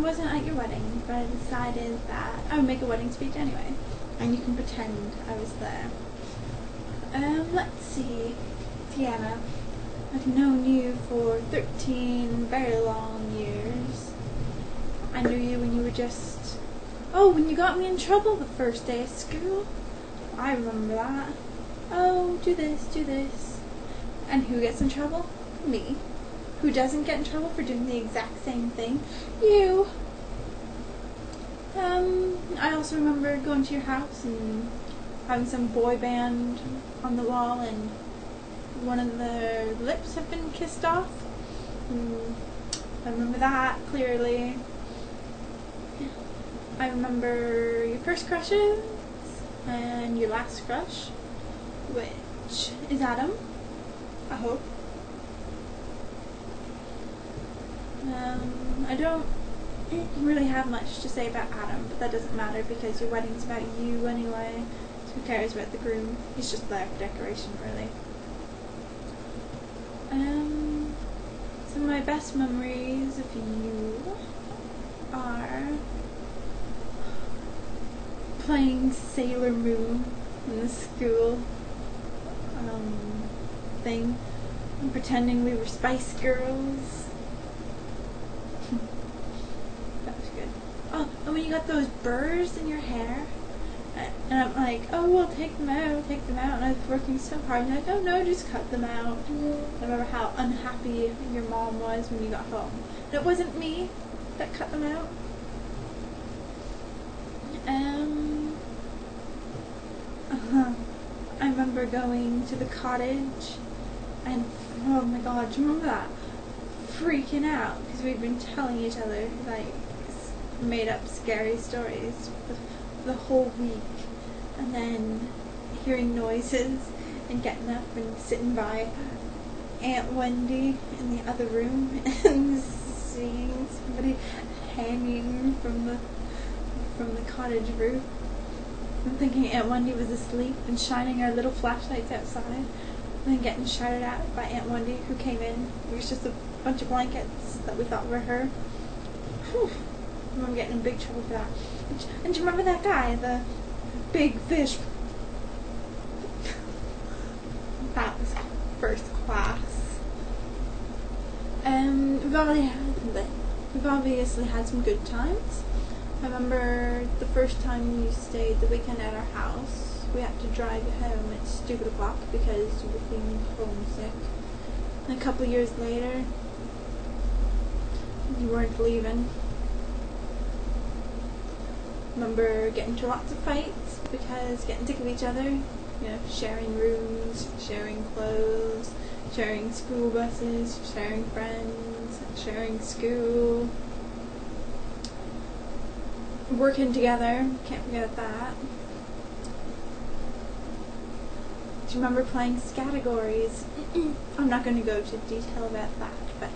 wasn't at your wedding, but I decided that I would make a wedding speech anyway, and you can pretend I was there. Let's see, Tiana, I've known you for 13 very long years. I knew you when you were just, when you got me in trouble the first day of school. I remember that. Oh, do this, do this. And who gets in trouble? Me. Who doesn't get in trouble for doing the exact same thing? You. I also remember going to your house and having some boy band on the wall and one of the lips had been kissed off. I remember that clearly. I remember your first crushes and your last crush, which is Adam, I hope. I don't really have much to say about Adam, but that doesn't matter because your wedding's about you anyway. So who cares about the groom? He's just there for decoration, really. Some of my best memories of you are playing Sailor Moon in the school thing and pretending we were Spice Girls. That was good. Oh, and when you got those burrs in your hair, and I'm like, oh, well, take them out, and I was working so hard, and you're like, oh no, just cut them out. I remember how unhappy your mom was when you got home. And it wasn't me that cut them out. I remember going to the cottage, and oh my god, do you remember that? Freaking out because we'd been telling each other like made up scary stories for the whole week, and then hearing noises and getting up and sitting by Aunt Wendy in the other room and seeing somebody hanging from the cottage roof. I'm thinking Aunt Wendy was asleep and shining our little flashlights outside, and then getting shouted at by Aunt Wendy, who came in. It was just a bunch of blankets that we thought were her. Whew. I remember getting in big trouble for that. And do you remember that guy, the big fish? That was first class. We've obviously had some good times. I remember the first time you stayed the weekend at our house, we had to drive you home at stupid o'clock because you were feeling homesick. And a couple years later, you weren't leaving. Remember getting into lots of fights because getting sick of each other, you know, sharing rooms, sharing clothes, sharing school buses, sharing friends, sharing school. Working together, can't forget that. Do you remember playing categories? I'm not going to go into detail about that, but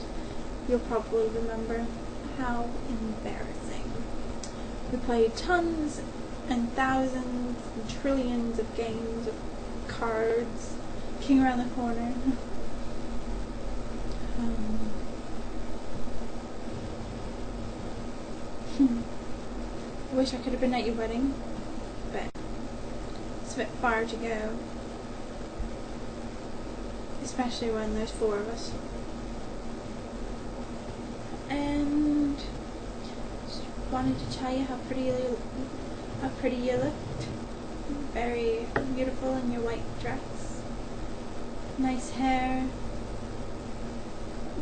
you'll probably remember how embarrassing. We played tons and thousands and trillions of games of cards, King Around the Corner. I wish I could have been at your wedding, but it's a bit far to go, especially when there's 4 of us. And just wanted to tell you how pretty you looked. Very beautiful in your white dress, nice hair,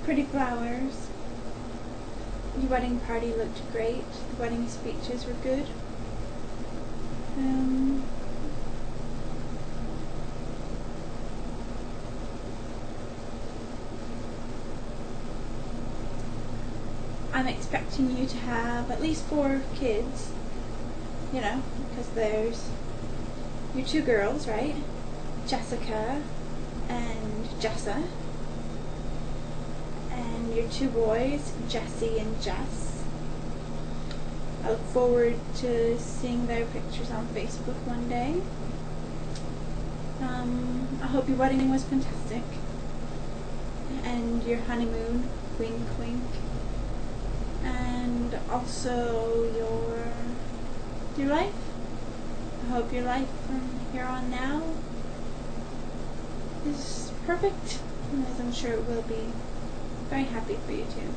pretty flowers. Your wedding party looked great. The wedding speeches were good. I'm expecting you to have at least 4 kids, you know, because there's your 2 girls, right? Jessica and Jessa. And your 2 boys, Jesse and Jess. I look forward to seeing their pictures on Facebook one day. I hope your wedding was fantastic. And your honeymoon, wink wink. And also your life. I hope your life from here on now is perfect, as I'm sure it will be. Very happy for you too.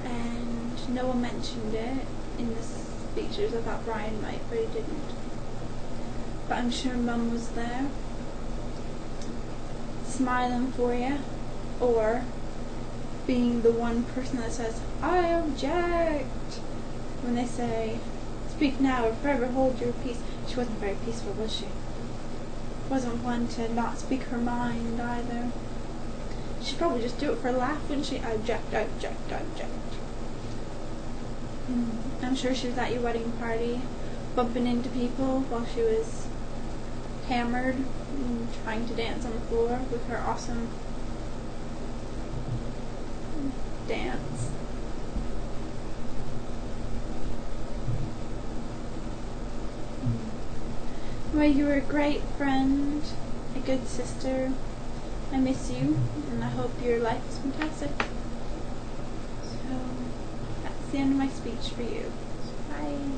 And Noah mentioned it in the speeches. I thought Brian might, but he didn't. But I'm sure Mum was there, smiling for you, or being the one person that says, "I object," when they say, "Speak now or forever hold your peace." She wasn't very peaceful, was she? Wasn't one to not speak her mind either. She'd probably just do it for a laugh, wouldn't she? I object, I object, I object. I'm sure she was at your wedding party, bumping into people while she was hammered and trying to dance on the floor with her awesome dance. Well, you were a great friend, a good sister. I miss you, and I hope your life is fantastic. So, that's the end of my speech for you. Bye.